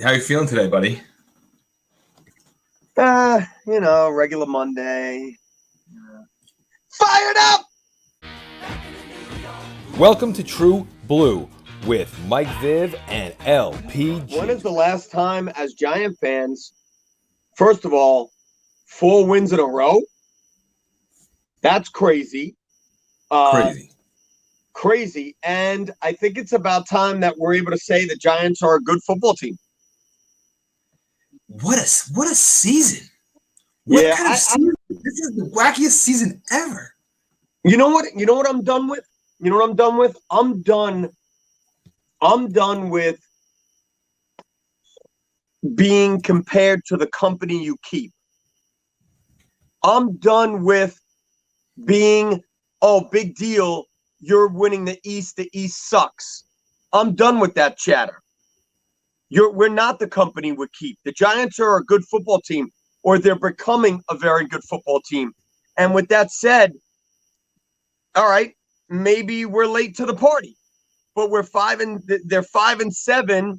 How you feeling today, buddy? Regular Monday. Fired up! Welcome to True Blue with Mike Viv and LPG. When is the last time, as Giant fans, first of all, 4 wins in a row? That's crazy. Crazy. And I think it's about time that we're able to say the Giants are a good football team. What a season! Season? This is the wackiest season ever. You know what? You know what I'm done with? I'm done with being compared to the company you keep. I'm done with being, big deal, you're winning the East sucks. I'm done with that chatter. We're not the company we keep. The Giants are a good football team, or they're becoming a very good football team. And with that said, all right, maybe we're late to the party, but they're 5-7,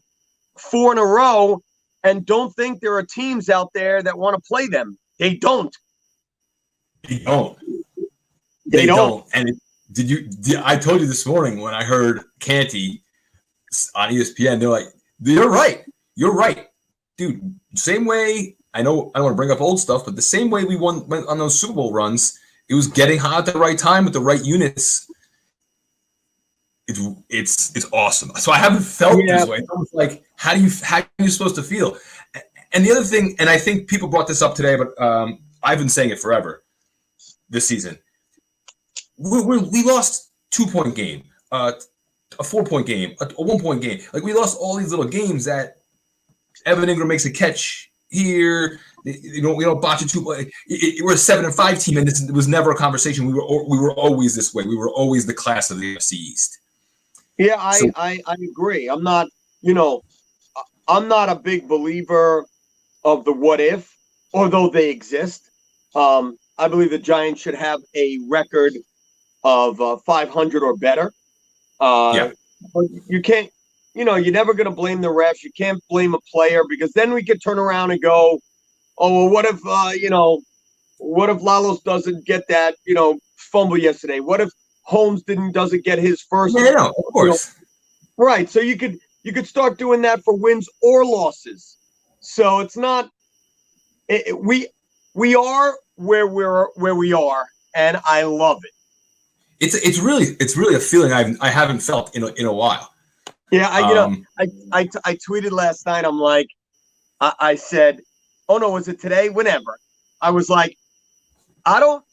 4 in a row, and don't think there are teams out there that want to play them. They don't. They don't. And I told you this morning when I heard Canty on ESPN, they're like, You're right. Dude, same way, I know I don't want to bring up old stuff, but the same way we went on those Super Bowl runs, it was getting hot at the right time with the right units. It's awesome. So I haven't felt this way. It's almost like how are you supposed to feel? And the other thing, and I think people brought this up today, but I've been saying it forever this season. We lost 2-point game, a 4-point game, a 1-point game. Like we lost all these little games that Evan Ingram makes a catch here. We don't botch it too. We're a 7-5 team, and it was never a conversation. We were always this way. We were always the class of the NFC East. Yeah, I agree. I'm not a big believer of the what if, although they exist. I believe the Giants should have a record of 500 or better. But you can't, you're never going to blame the refs. You can't blame a player because then we could turn around and go, oh, well, what if Lalos doesn't get that, fumble yesterday? What if Holmes doesn't get his first? Yeah, no, of course. Right. So you could start doing that for wins or losses. So it's not. We are where we are, and I love it. It's really a feeling I haven't felt in a while. Yeah, I tweeted last night. I'm like, I said, oh no, was it today? Whenever. I was like, I don't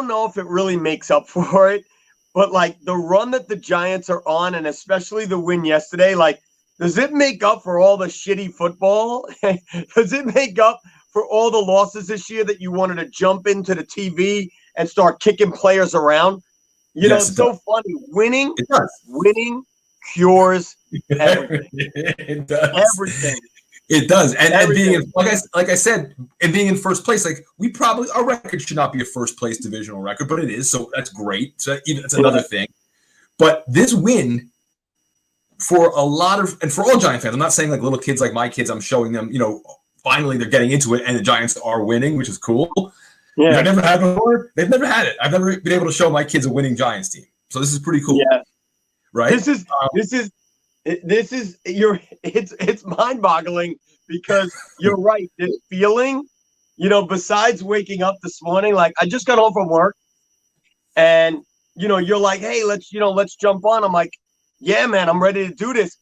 know if it really makes up for it, but like the run that the Giants are on, and especially the win yesterday, like, does it make up for all the shitty football? Does it make up for all the losses this year that you wanted to jump into the TV and start kicking players around? It's so funny. Winning cures everything. It does. Everything. It does. And being like I said, and being in first place, like our record should not be a first place divisional record, but it is. So that's great. So that's another thing. But this win for a lot of, and for all Giant fans, I'm not saying like little kids like my kids, I'm showing them, finally they're getting into it and the Giants are winning, which is cool. Yeah. I've never had it before. They've never had it. I've never been able to show my kids a winning Giants team. So this is pretty cool. Yeah. Right. It's mind-boggling because you're right. This feeling, besides waking up this morning, like I just got home from work and, you're like, hey, let's jump on. I'm like, yeah, man, I'm ready to do this.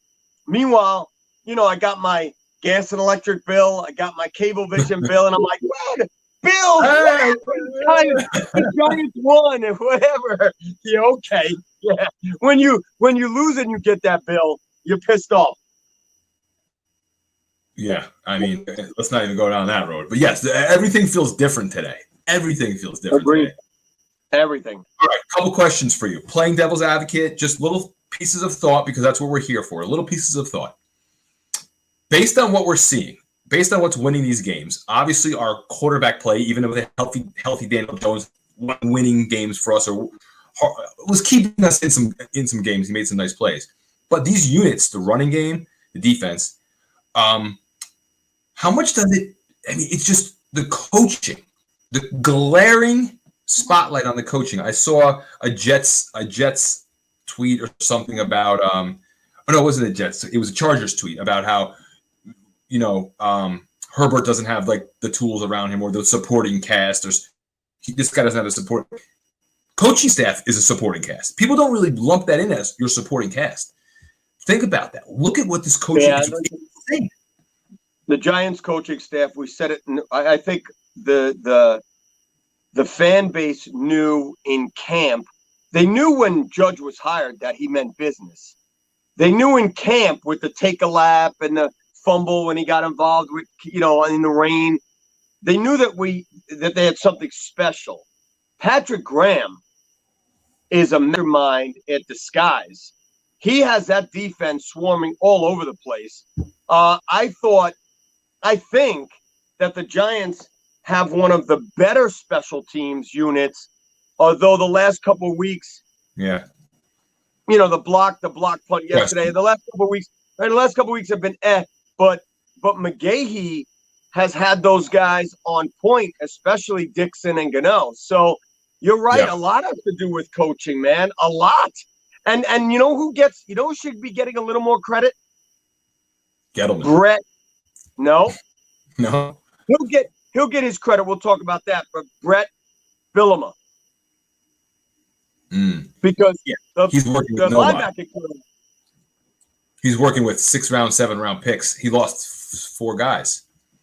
Meanwhile, I got my gas and electric bill. I got my Cablevision bill. And I'm like, what? Bill, the Giants won and whatever. Yeah, okay. Yeah. When you lose and you get that bill, you're pissed off. Yeah, I mean, let's not even go down that road. But yes, everything feels different today. Everything feels different today. Everything. All right, couple questions for you. Playing devil's advocate, just little pieces of thought because that's what we're here for. Little pieces of thought. Based on what we're seeing, based on what's winning these games, obviously our quarterback play, even with a healthy Daniel Jones, winning games for us, or was keeping us in some games. He made some nice plays. But these units, the running game, the defense, How much does it? I mean, it's just the coaching, the glaring spotlight on the coaching. I saw a Jets tweet or something about oh no, it wasn't a Jets. It was a Chargers tweet about how Herbert doesn't have like the tools around him or the supporting cast. This guy doesn't have a support. Coaching staff is a supporting cast. People don't really lump that in as your supporting cast. Think about that. Look at what this coaching is saying. The Giants coaching staff, we said it. I think the fan base knew in camp. They knew when Judge was hired that he meant business. They knew in camp with the take a lap and the fumble when he got involved with in the rain. They knew that they had something special. Patrick Graham is a mastermind at disguise. He has that defense swarming all over the place. I think that the Giants have one of the better special teams units, although the last couple of weeks, the block punt yesterday, the last couple of weeks have been but McGahee has had those guys on point, especially Dixon and Gano. So you're right. Yeah. A lot has to do with coaching, man. A lot. And who should be getting a little more credit? Gettleman. Brett. No. He'll get his credit. We'll talk about that. But Brett Bielema. Because he's working with nobody. He's working with 6-round, 7-round picks. He lost 4 guys.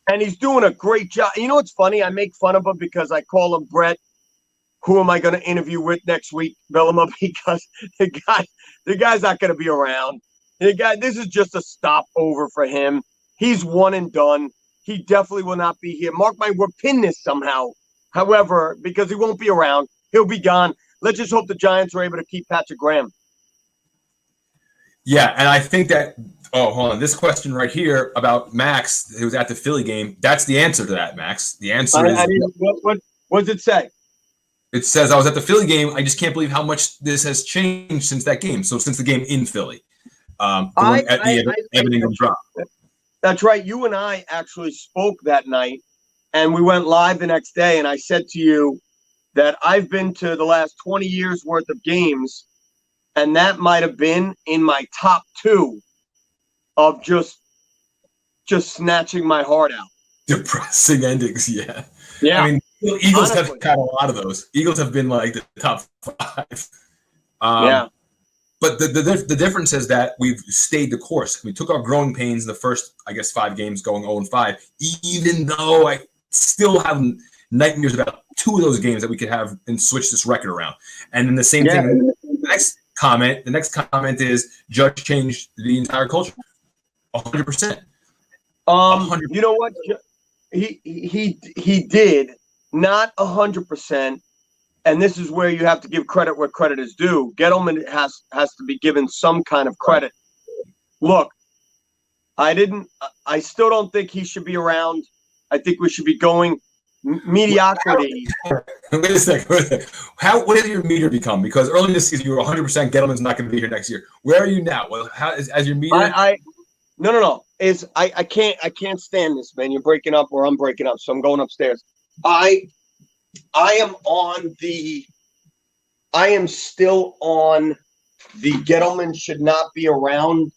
And he's doing a great job. You know what's funny? I make fun of him because I call him Brett. Who am I going to interview with next week, Bielema? Because the guy's not going to be around. This is just a stopover for him. He's one and done. He definitely will not be here. Mark my word, pin this somehow. However, because he won't be around, he'll be gone. Let's just hope the Giants are able to keep Patrick Graham. Yeah, and I think that hold on. This question right here about Max, who was at the Philly game, that's the answer to that, Max. The answer is what does it say? It says, I was at the Philly game. I just can't believe how much this has changed since that game. So since the game in Philly, at the Evan Ingram drop. That's right. You and I actually spoke that night, and we went live the next day. And I said to you that I've been to the last 20 years worth of games, and that might have been in my top 2 of just snatching my heart out. Depressing endings, yeah. Yeah. I mean, Eagles have had a lot of those. Eagles have been like the top 5. But the difference is that we've stayed the course. We took our growing pains in the first, 5 games going 0-5, even though I still have nightmares about 2 of those games that we could have and switch this record around. And then the same thing, the next comment is Judge changed the entire culture. 100%. 100%. You know what? He did. Not 100%, and this is where you have to give credit where credit is due. Gettleman has to be given some kind of credit. Look, I still don't think he should be around. I think we should be going mediocrity. Wait a second. What did your meter become? Because early this season you were 100% Gettleman's not going to be here next year. Where are you now? Well, as your meter? No. I can't stand this, man. You're breaking up or I'm breaking up, so I'm going upstairs. I am still on the Gettleman should not be around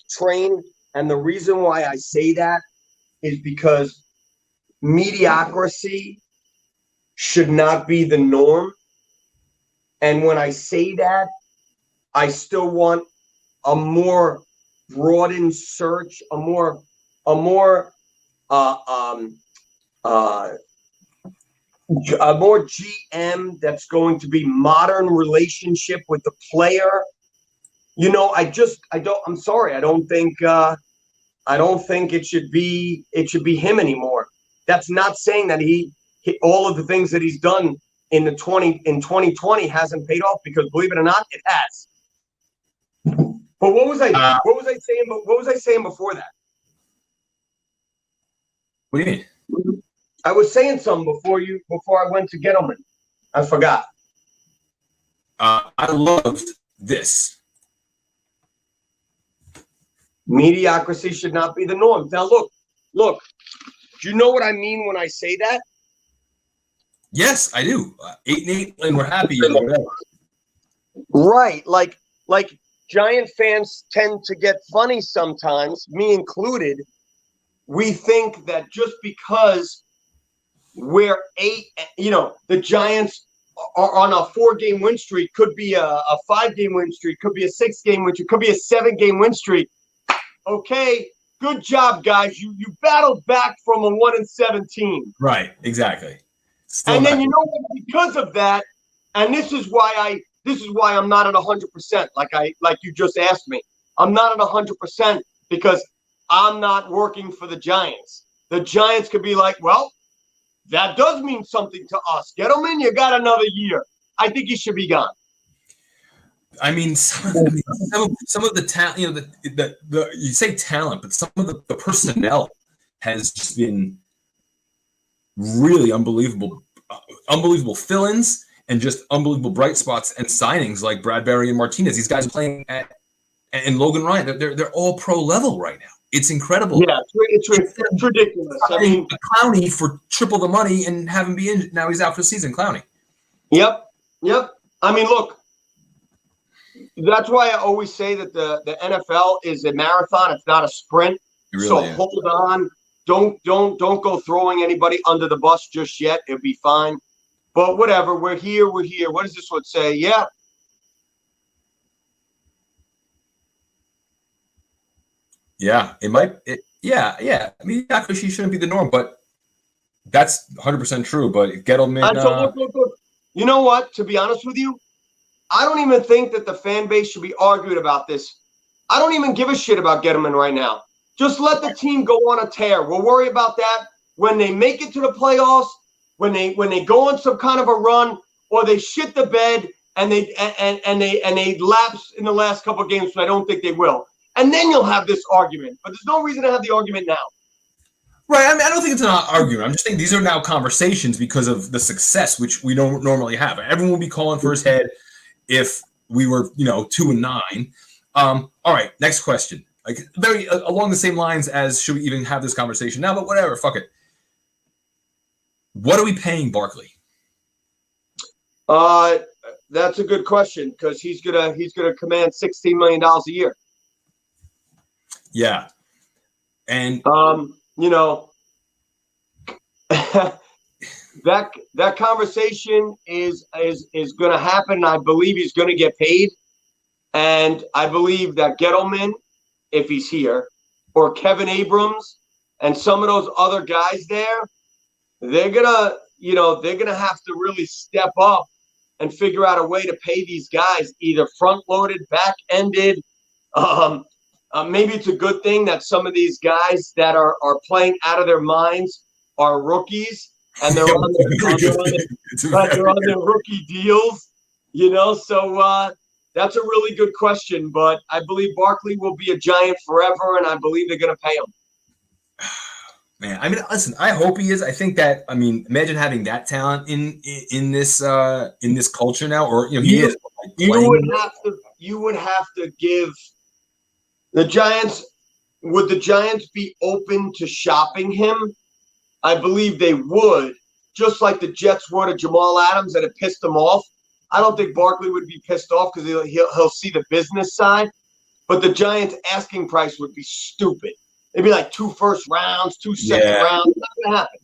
train. And the reason why I say that is because mediocrity should not be the norm. And when I say that, I still want a more broadened search, a more GM that's going to be modern relationship with the player. I'm sorry. I don't think it should be him anymore. That's not saying that he all of the things that he's done in 2020 hasn't paid off, because believe it or not, it has. But what was I saying? What was I saying before that? What do you mean? I was saying something before I went to Gettleman. I forgot. I loved this. Mediocrity should not be the norm. Now, look. Do you know what I mean when I say that? Yes, I do. 8-8, and we're happy. And whatever. Right. Like Giant fans tend to get funny sometimes, me included. We think that just because we're 8, the Giants are on a 4-game win streak, could be a 5-game win streak, could be a 6-game win streak, could be a 7-game win streak. Okay, good job, guys. You battled back from a 1-17. Right, exactly. Still and then you know what? Because of that, and this is why I'm not at 100%. Like you just asked me, I'm not at 100% because I'm not working for the Giants. The Giants could be like, well, that does mean something to us. Gettleman, you got another year. I think you should be gone. I mean, some of the talent, you say talent, but some of the personnel has just been really unbelievable fill-ins and just unbelievable bright spots and signings like Bradbury and Martinez. These guys are playing and Logan Ryan. They're all pro level right now. It's incredible. Yeah, it's ridiculous. I mean, Clowney for triple the money and have him be injured. Now he's out for the season. Clowney. Yep. I mean, look. That's why I always say that the NFL is a marathon. It's not a sprint. Really so is. Hold on. Don't go throwing anybody under the bus just yet. It'll be fine. But whatever. We're here. What does this one say? Yeah. Yeah, it might. Yeah. I mean, actually, she shouldn't be the norm, but that's 100% true. But Gettleman. So look. You know what? To be honest with you, I don't even think that the fan base should be arguing about this. I don't even give a shit about Gettleman right now. Just let the team go on a tear. We'll worry about that when they make it to the playoffs, when they go on some kind of a run, or they shit the bed and they lapse in the last couple of games, which I don't think they will. And then you'll have this argument. But there's no reason to have the argument now. Right. I mean, I don't think it's an argument. I'm just saying these are now conversations because of the success, which we don't normally have. Everyone will be calling for his head if we were, 2-9. All right. Next question. Like very along the same lines as should we even have this conversation now? But whatever. Fuck it. What are we paying Barkley? That's a good question because he's gonna command $16 million a year. Yeah, and that conversation is going to happen. I believe he's going to get paid, and I believe that Gettleman, if he's here, or Kevin Abrams, and some of those other guys there, they're gonna have to really step up and figure out a way to pay these guys either front-loaded, back-ended. Maybe it's a good thing that some of these guys that are playing out of their minds are rookies and they're on their rookie deals, So that's a really good question. But I believe Barkley will be a Giant forever, and I believe they're going to pay him. Man, I mean, listen. I hope he is. I think that. I mean, imagine having that talent in this culture now, or he is. You would have to give. The Giants, would the Giants be open to shopping him? I believe they would, just like the Jets were to Jamal Adams, and it pissed him off. I don't think Barkley would be pissed off because he'll see the business side, but the Giants' asking price would be stupid. It'd be like 2 first rounds, 2 second rounds. It's not gonna happen.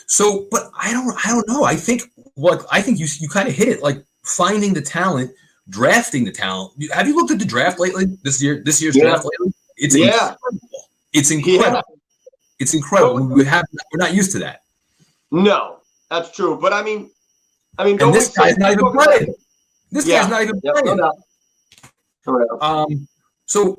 So, but I don't know. I think you kind of hit it, like finding the talent. Drafting the talent. Have you looked at the draft lately? This year's draft lately? It's incredible. It's incredible. Yeah. It's incredible. We're not used to that. No, that's true. But I mean, and this guy's not even playing. This guy's not even playing. So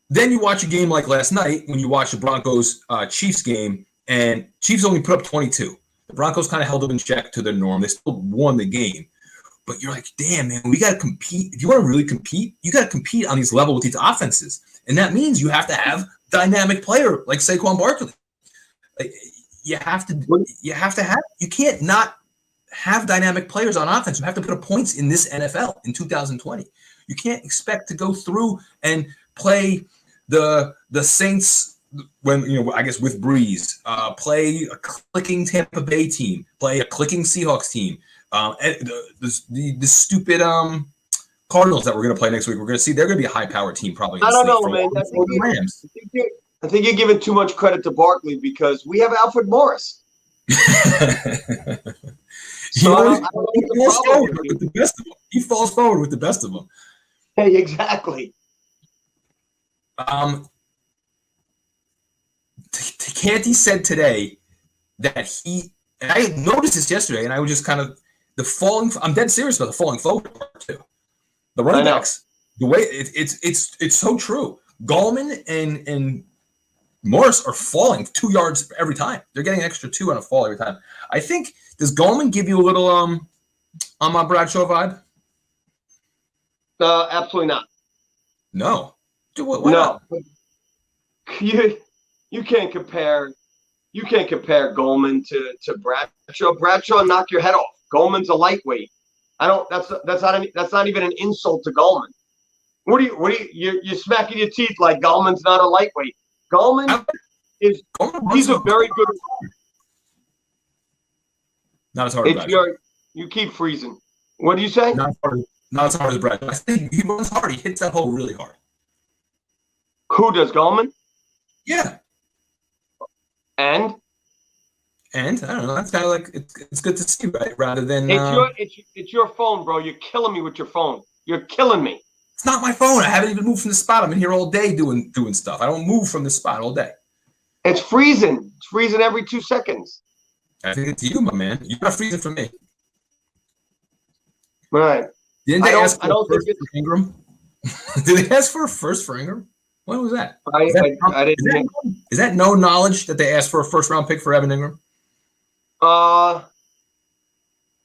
then you watch a game like last night when you watch the Broncos Chiefs game, and Chiefs only put up 22. The Broncos kind of held them in check to their norm. They still won the game. But you're like, damn, man, we got to compete. If you want to really compete, you got to compete on these levels with these offenses. And that means you have to have dynamic player like Saquon Barkley. Like, you can't not have dynamic players on offense. You have to put up points in this NFL in 2020. You can't expect to go through and play the Saints, when I guess with Breeze, play a clicking Tampa Bay team, play a clicking Seahawks team, and the stupid Cardinals that we're going to play next week. We're going to see they're going to be a high-powered team probably. I don't know, man. I think you're giving too much credit to Barkley because we have Alfred Morris. He falls forward with the best of them. Hey, exactly. Canty said today that and I noticed this yesterday, and I was just kind of I'm dead serious about the falling forward part too. The running backs, the way it's so true. Gallman and Morris are falling 2 yards every time. They're getting an extra 2 on a fall every time. I think, does Gallman give you a little Ahmad Bradshaw vibe? Absolutely not. No. Why no. Not? You can't compare Gallman to Bradshaw. Bradshaw knock your head off. Gallman's a lightweight. That's not even an insult to Gallman. You're smacking your teeth like Gallman's not a lightweight. Gallman he's a very good. Not as hard as Bradshaw. You keep freezing. What do you say? Not as hard as Bradshaw. I think he runs hard. He hits that hole really hard. Who does, Gallman? Yeah. And I don't know. That's kind of like it's good to see, right? Rather than it's your phone, bro. You're killing me with your phone. You're killing me. It's not my phone. I haven't even moved from the spot. I'm in here all day doing stuff. I don't move from the spot all day. It's freezing. It's freezing every 2 seconds. I think it's you, my man. You're not freezing for me. Right. Didn't they ask for a first for Ingram? Did they ask for a first for Ingram? When was that? I didn't. Is that no knowledge that they asked for a first round pick for Evan Ingram? That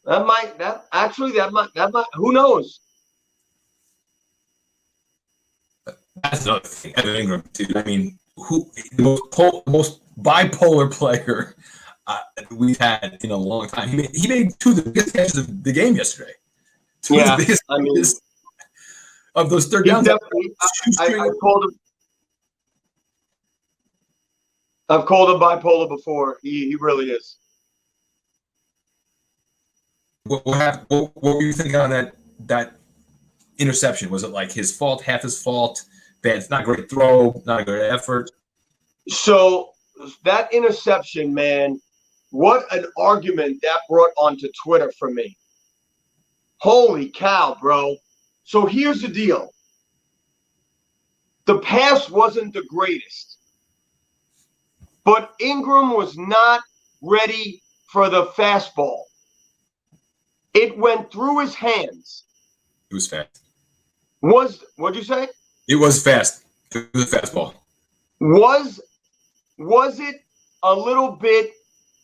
might. Who knows? That's another thing. Evan Ingram, dude. I mean, the most bipolar player we've had in a long time. He made 2 of the biggest catches of the game yesterday. 2 of the biggest of those third downs. I've called him bipolar before. He really is. What were you thinking on that interception? Was it like his fault, half his fault? Bad, not a great throw, not a good effort. So that interception, man, what an argument that brought onto Twitter for me. Holy cow, bro. So here's the deal. The pass wasn't the greatest, but Ingram was not ready for the fastball. It went through his hands. It was fast. What'd you say? It was fast. It was a fastball. Was it a little bit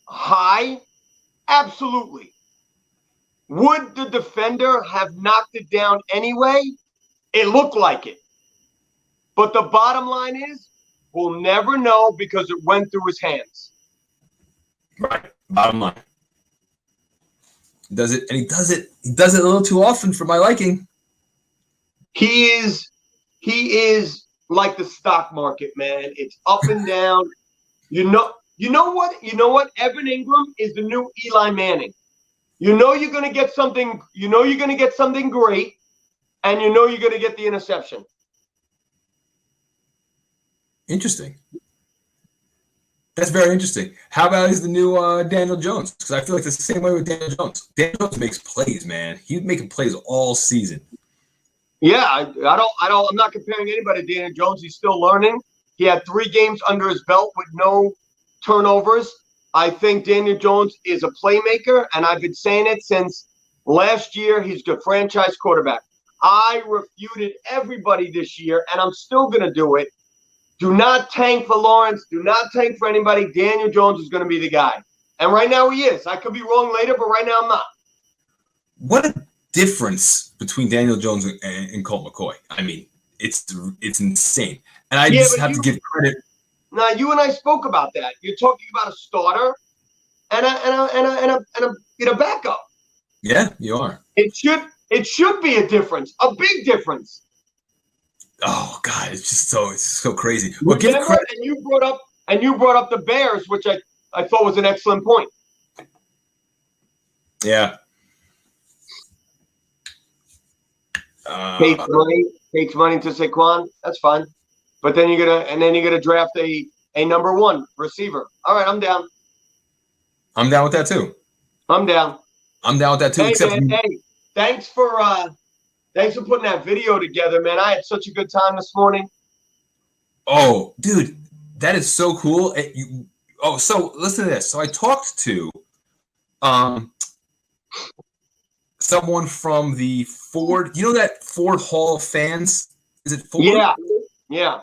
high? Absolutely. Would the defender have knocked it down anyway? It looked like it. But the bottom line is, we'll never know because it went through his hands. Right. Bottom line. He does it a little too often for my liking. He is like the stock market, man. It's up and down. You know what? Evan Ingram is the new Eli Manning. You know you're gonna get something. You know you're gonna get something great, and you know you're gonna get the interception. Interesting. That's very interesting. How about he's the new Daniel Jones? Because I feel like it's the same way with Daniel Jones. Daniel Jones makes plays, man. He's making plays all season. Yeah, I'm not comparing anybody to Daniel Jones. He's still learning. He had 3 games under his belt with no turnovers. I think Daniel Jones is a playmaker, and I've been saying it since last year. He's the franchise quarterback. I refuted everybody this year, and I'm still going to do it. Do not tank for Lawrence. Do not tank for anybody. Daniel Jones is going to be the guy. And right now he is. I could be wrong later, but right now I'm not. What a difference between Daniel Jones and Colt McCoy. I mean, it's insane. And I just have to give credit. Now, you and I spoke about that. You're talking about a starter and a backup. Yeah, you are. It should be a difference, a big difference. Oh God, it's so crazy. But give Remember, credit. and you brought up the Bears, which I thought was an excellent point. Yeah. Takes money to Saquon. That's fine. But then you're gonna draft a number one receiver. All right, I'm down. I'm down with that too. I'm down. I'm down with that too. Hey Except man, hey, thanks for putting that video together, man. I had such a good time this morning. oh, dude, that is so cool. So listen to this. So I talked to someone from the Ford. You know that Ford Hall of Fans? Is it Ford? Yeah.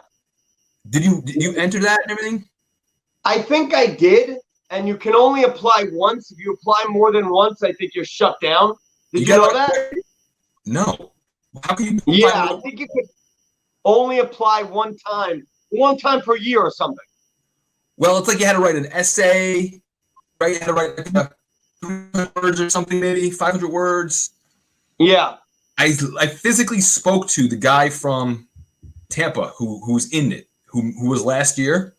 Did you enter that and everything? I think I did, and you can only apply once. If you apply more than once, I think you're shut down. Did you know that? No. How can you? Yeah, I think you could only apply one time per year or something. Well, it's like you had to write an essay, right? You had to write 300 words or something, maybe 500 words. Yeah. I physically spoke to the guy from Tampa who's in it, who was last year.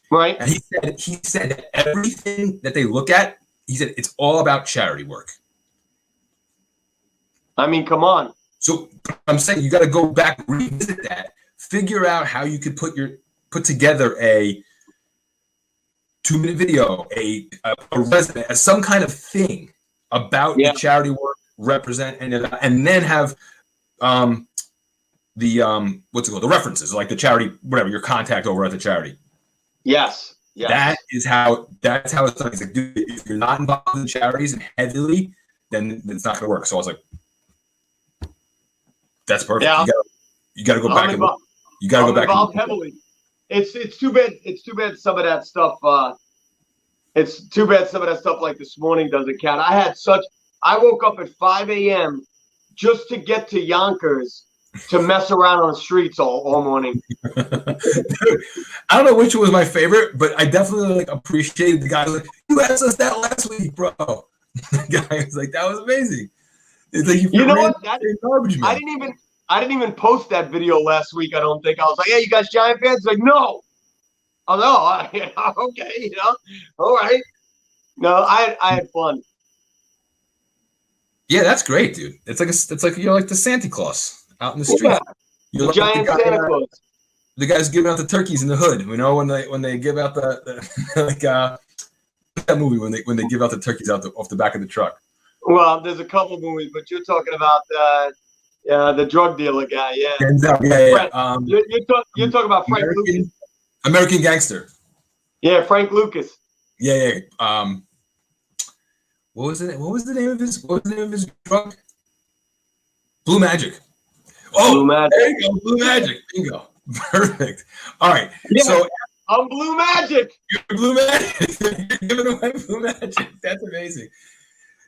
Right. And he said everything that they look at, he said it's all about charity work. I mean, come on. So I'm saying you got to go back, revisit that, figure out how you could put together a 2-minute video, a resume, some kind of thing about the charity work, represent, and then have the what's it called, the references, like the charity, whatever, your contact over at the charity. Yes. That's how it's done. It's like, dude, if you're not involved in charities and heavily, then it's not going to work. So I was like, that's perfect. Yeah. You got to go back. You got to go back. Involved heavily. It's too bad. It's too bad some of that stuff. It's too bad some of that stuff like this morning doesn't count. I woke up at 5 a.m. just to get to Yonkers to mess around on the streets all morning. Dude, I don't know which was my favorite, but I definitely appreciated the guy. Like, you asked us that last week, bro. The guy was like, that was amazing. It's like you know what? I didn't even post that video last week. I don't think I was like, "Hey, you guys Giant fans?" Like, no. Oh no. Okay, all right. No, I had fun. Yeah, that's great, dude. It's like you're like the Santa Claus out in the street. Yeah. You're like giant Santa Claus. The guys giving out the turkeys in the hood. You know, when they give out the like that movie when they give out the turkeys off the back of the truck. Well, there's a couple movies, but you're talking about the drug dealer guy. Yeah. Yeah. You're talking about Frank Lucas. American Gangster. Yeah, Frank Lucas. Yeah. What was the name of his drug? Blue Magic. Oh, Blue Magic. There you go, Blue Magic. Bingo. Perfect. All right. Yeah, so I'm Blue Magic. You're Blue Magic. You're giving away Blue Magic. That's amazing.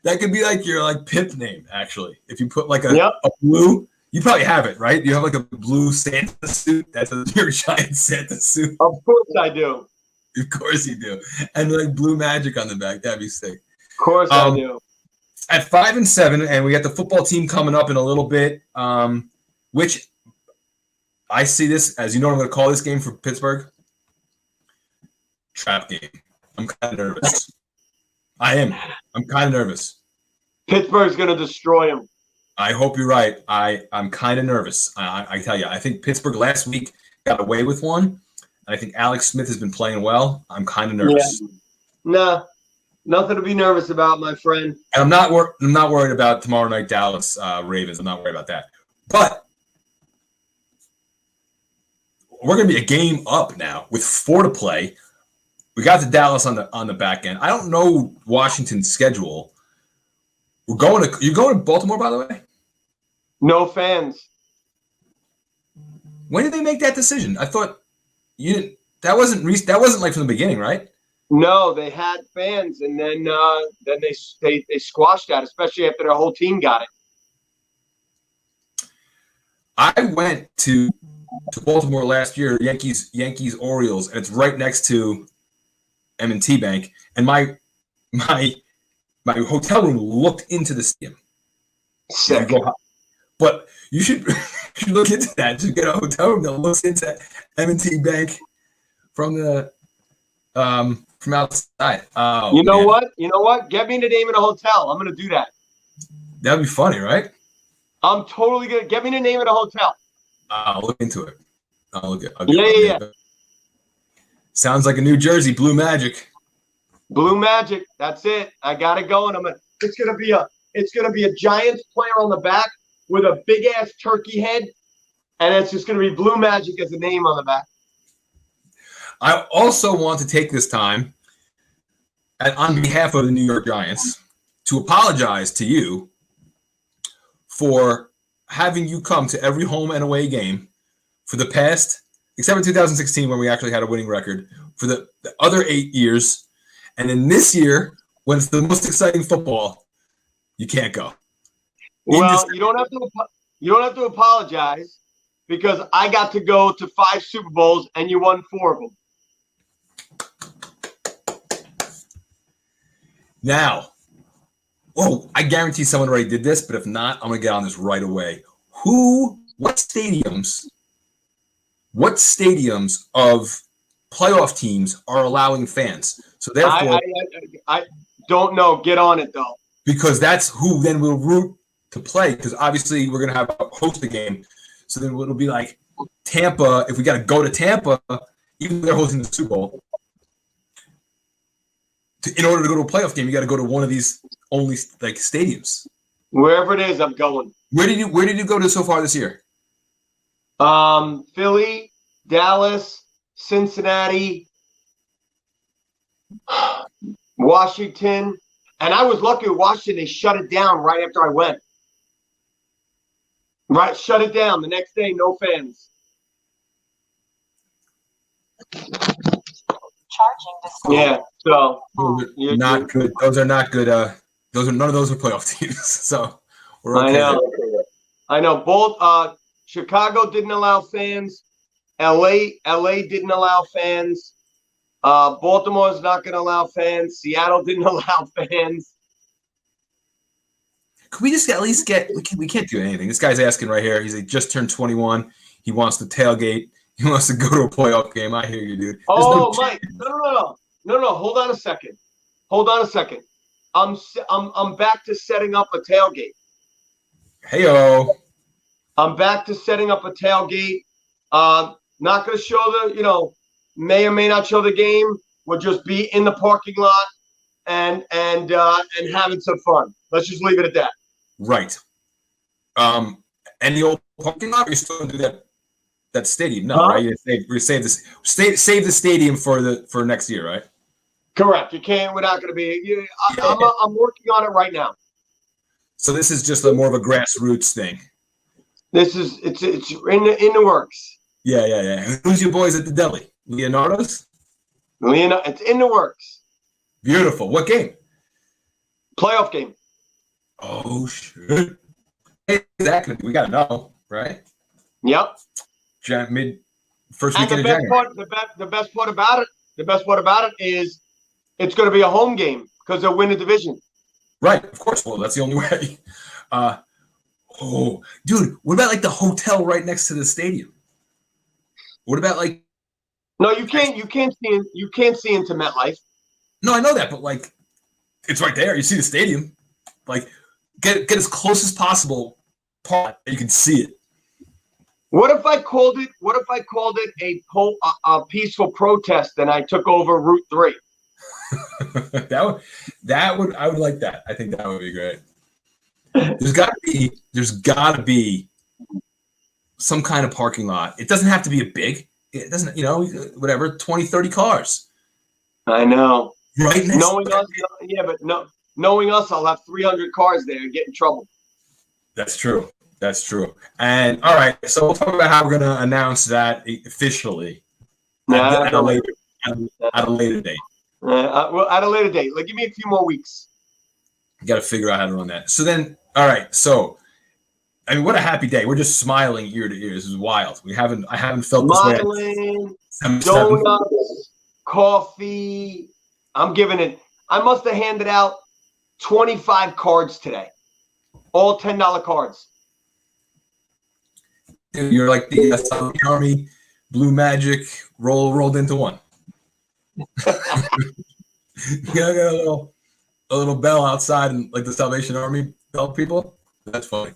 That could be like your pimp name, actually. If you put a blue, you probably have it, right? You have like a blue Santa suit. That's your giant Santa suit. Of course I do. Of course you do. And like Blue Magic on the back. That'd be sick. Of course I do. At 5 and 7, and we got the football team coming up in a little bit, which I see this as, you know what I'm going to call this game for Pittsburgh? Trap game. I'm kind of nervous. I am. I'm kind of nervous. Pittsburgh's going to destroy him. I hope you're right. I'm kind of nervous. I tell you, I think Pittsburgh last week got away with one, and I think Alex Smith has been playing well. I'm kind of nervous. Yeah. Nah, nothing to be nervous about, my friend. And I'm not worried about tomorrow night Dallas Ravens. I'm not worried about that. But we're going to be a game up now with 4 to play. We got the Dallas on the back end. I don't know Washington's schedule. You're going to Baltimore, by the way? No fans. When did they make that decision? I thought you didn't. That wasn't like from the beginning, right? No, they had fans, and then they squashed that, especially after their whole team got it. I went to Baltimore last year, Yankees Orioles, and it's right next to M&T Bank, and my hotel room looked into the stadium. Sick. But you should should look into that. Just get a hotel room that looks into M&T Bank from the from outside. Oh, You know man. what? You know what? Get me the name of the hotel. I'm gonna do that. That'd be funny, right? I'm totally gonna get me the name of the hotel. I'll look into it. I'll get Yeah. Sounds like a New Jersey Blue Magic. Blue Magic. That's it. I got it going. It's gonna be a Giants player on the back with a big ass turkey head, and it's just gonna be Blue Magic as a name on the back. I also want to take this time, on behalf of the New York Giants, to apologize to you for having you come to every home and away game for the past, except for 2016 when we actually had a winning record, for the other 8 years. And then this year, when it's the most exciting football, you can't go. Well, you don't have to apologize because I got to go to 5 Super Bowls and you won 4 of them. Now, I guarantee someone already did this, but if not, I'm going to get on this right away. What stadiums of playoff teams are allowing fans? So therefore, I don't know. Get on it though, because that's who then will root to play. Because obviously we're going to have a host a game, so then it'll be like Tampa. If we got to go to Tampa, even though they're hosting the Super Bowl, in order to go to a playoff game, you got to go to one of these only like stadiums. Wherever it is, I'm going. Where did you go to so far this year? Philly, Dallas, Cincinnati, Washington, and I was lucky with Washington. They shut it down right after I went. Right, shut it down. The next day, no fans. Yeah, so not good. Those are not good. None of those are playoff teams. So we're okay. I know. Both Chicago didn't allow fans. LA didn't allow fans. Baltimore's not going to allow fans. Seattle didn't allow fans. Could we just at least get? We can't do anything. This guy's asking right here. He's like, just turned 21. He wants to tailgate. He wants to go to a playoff game. I hear you, dude. Mike. No. Hold on a second. I'm back to setting up a tailgate. Heyo. I'm back to setting up a tailgate. Not going to show may or may not show the game. We'll just be in the parking lot and having some fun. Let's just leave it at that. Right. And the old parking lot, or you still going to do that stadium? No, right? You save the stadium for next year, right? Correct. You can't. We're not going to be. I'm working on it right now. So this is just more of a grassroots thing. It's in the works. Yeah. Who's your boys at the deli? Leonardo's? It's in the works. Beautiful. What game? Playoff game. Oh shit! Exactly. We gotta know, right? Yep. First weekend of January. The best part about it is it's going to be a home game because they'll win the division. Right. Of course. Well, that's the only way. Dude, what about like the hotel right next to the stadium? What about like? No, you can't see into MetLife. No, I know that, but like, it's right there. You see the stadium. Like, get as close as possible, that you can see it. What if I called it a peaceful protest and I took over Route 3? I would like that. I think that would be great. There's gotta be some kind of parking lot. It doesn't have to be a big. It doesn't, whatever, 20, 30 cars. I know. Right next knowing us, I'll have 300 cars there and get in trouble. That's true. And all right, so we'll talk about how we're going to announce that officially at a later date. At a later date. Give me a few more weeks. You got to figure out how to run that. So then, all right. So, I mean, what a happy day. We're just smiling ear to ear. This is wild. I haven't felt this way. Smiling, donuts, coffee. I'm giving it. I must have handed out 25 cards today. All $10 cards. You're like the Salvation Army, blue magic rolled into one. You got a little bell outside, and like the Salvation Army bell people. That's funny.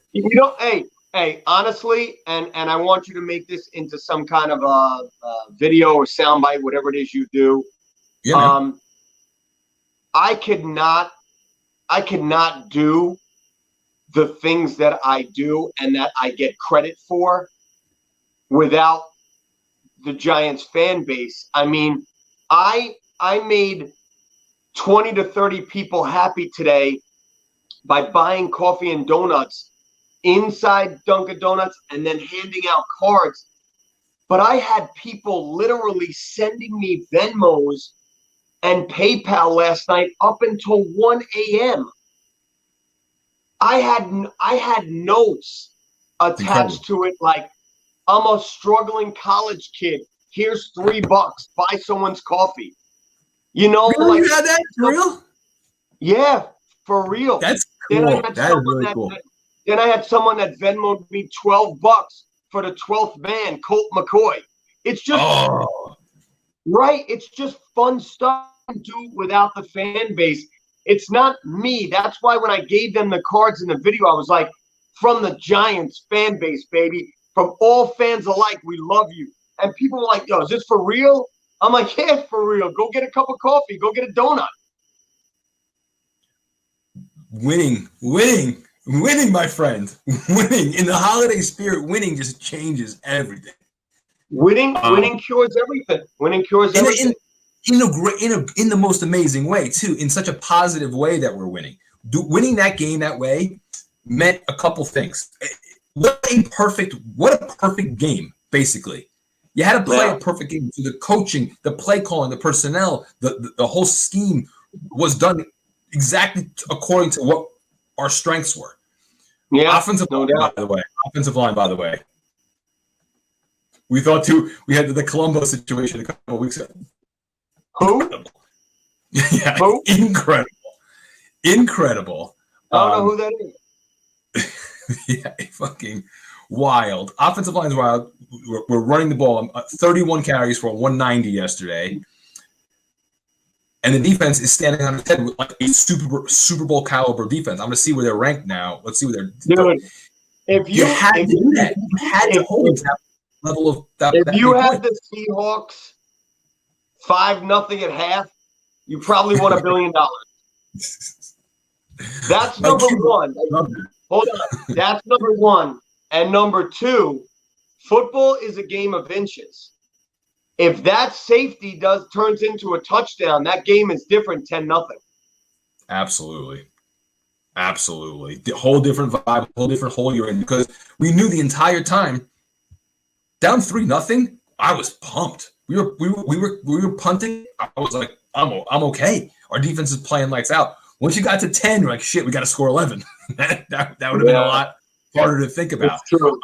Hey, honestly, and I want you to make this into some kind of a video or soundbite, whatever it is you do. Yeah, man. I could not do the things that I do and that I get credit for without the Giants fan base. I mean, I made 20 to 30 people happy today by buying coffee and donuts inside Dunkin Donuts and then handing out cards. But I had people literally sending me Venmos and PayPal last night up until 1 a.m. I had notes attached to it like, I'm a struggling college kid. Here's $3. Buy someone's coffee. Really? You had that for real? Yeah, for real. That's cool. That is really cool. Then I had someone that Venmoed me $12 for the 12th man, Colt McCoy. It's just right. It's just fun stuff to do without the fan base. It's not me. That's why when I gave them the cards in the video, I was like, from the Giants fan base, baby. From all fans alike, we love you. And people were like, yo, is this for real? I'm like, yeah, it's for real. Go get a cup of coffee. Go get a donut. Winning, my friend. Winning. In the holiday spirit, winning just changes everything. Winning cures everything. Winning cures everything. In the most amazing way, too, in such a positive way that we're winning. Winning that game that way meant a couple things. What a perfect game, basically. You had to play a perfect game. So the coaching, the play calling, the personnel, the whole scheme was done exactly according to what our strengths were. Yeah, offensive line, by the way. We thought we had the Colombo situation a couple of weeks ago. Who? Incredible. Yeah, Who? Incredible. I don't know who that is. Yeah, fucking wild. Offensive line is wild. We're running the ball. 31 carries for 190 yesterday. And the defense is standing on its head with like a Super Bowl caliber defense. I'm going to see where they're ranked now. Let's see where they're doing. If you had to do that. You had to hold that level of that. If you had the Seahawks 5-0 at half, you probably won $1 billion. That's number one. Hold on. That's number one. And number two, football is a game of inches. If that safety turns into a touchdown, that game is different 10-0. Absolutely. The whole different vibe, whole different hole you're in, because we knew the entire time down 3-0. I was pumped. We were punting. I was like, I'm okay. Our defense is playing lights out. Once you got to 10, you're like, shit, we got to score 11. that would have been a lot harder to think about. It's true.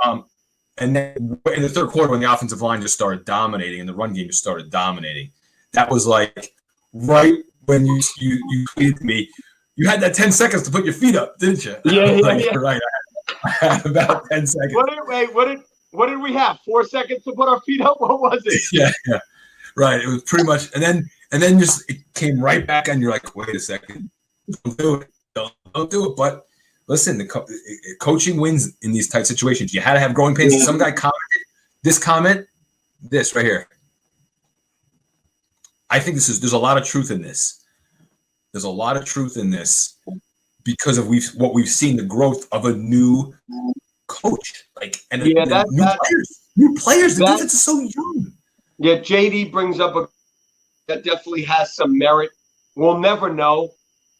And then in the third quarter, when the offensive line just started dominating and the run game just started dominating, that was like right when you tweeted me. You had that 10 seconds to put your feet up, didn't you? Yeah. Right. I had about 10 seconds. What did we have? 4 seconds to put our feet up? What was it? Yeah. Right. It was pretty much, and then just it came right back, and you're like, wait a second, don't do it, don't do it. But listen, the coaching wins in these tight situations. You had to have growing pains. Yeah. Some guy commented this right here. I think there's a lot of truth in this. There's a lot of truth in this because of what we've seen, the growth of a new coach, new players. The defense is so young. Yeah, JD brings up that definitely has some merit. We'll never know,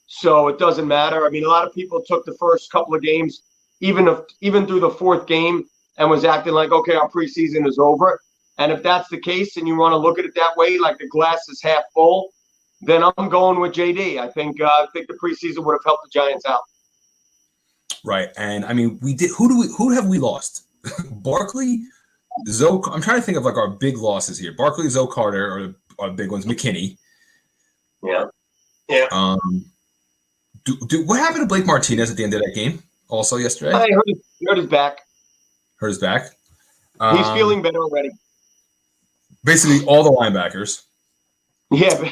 so it doesn't matter. I mean, a lot of people took the first couple of games, even through the fourth game, and was acting like, okay, our preseason is over. And if that's the case, and you want to look at it that way, like the glass is half full, then I'm going with JD. I think the preseason would have helped the Giants out. Right, and I mean, we did. Who have we lost? Barkley, Zoe. I'm trying to think of like our big losses here. Barkley, Zoe Carter are big ones. McKinney. Yeah. What happened to Blake Martinez at the end of that game? Also yesterday, I hurt his back. Hurt his back. He's feeling better already. Basically, all the linebackers. Yeah,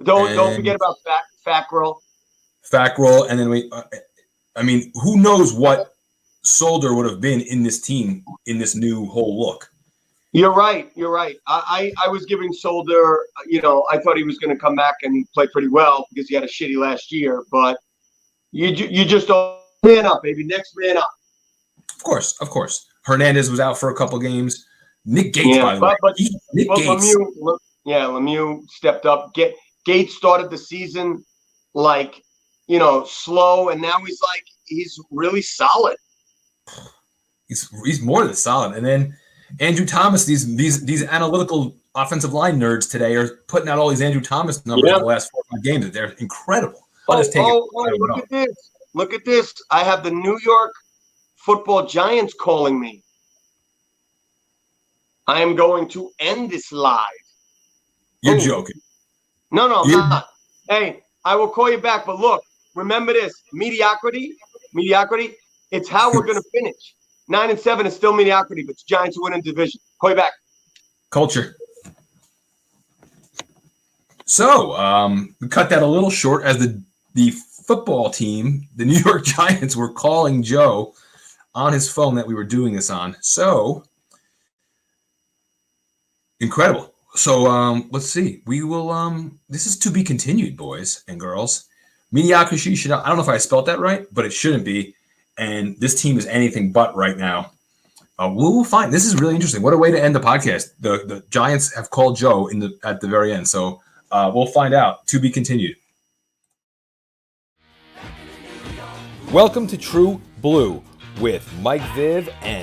don't forget about Fackrell. Fackrell, and then who knows what Solder would have been in this team in this new whole look. You're right. I was giving Solder, I thought he was going to come back and play pretty well because he had a shitty last year. But you just don't man up, baby. Next man up. Of course. Hernandez was out for a couple games. Nick Gates, by the way. Nick Gates. Lemieux stepped up. Gates started the season slow, and now he's really solid. He's more than solid. And then Andrew Thomas, these analytical offensive line nerds today are putting out all these Andrew Thomas numbers in the last 4 or 5 games. They're incredible. Look at this. I have the New York Football Giants calling me. I am going to end this live. You're joking. No, I'm not. Hey, I will call you back. But look, remember this. Mediocrity. It's how we're going to finish. 9-7 is still mediocrity, but it's Giants who win in division. Call you back. Culture. So we cut that a little short as the football team, the New York Giants, were calling Joe on his phone that we were doing this on. So incredible. So let's see. We will. This is to be continued, boys and girls. Mediocrity should. I don't know if I spelled that right, but it shouldn't be. And this team is anything but right now. We'll find. This is really interesting. What a way to end the podcast. The Giants have called Joe at the very end. So we'll find out. To be continued. Welcome to True Blue with Mike Viv and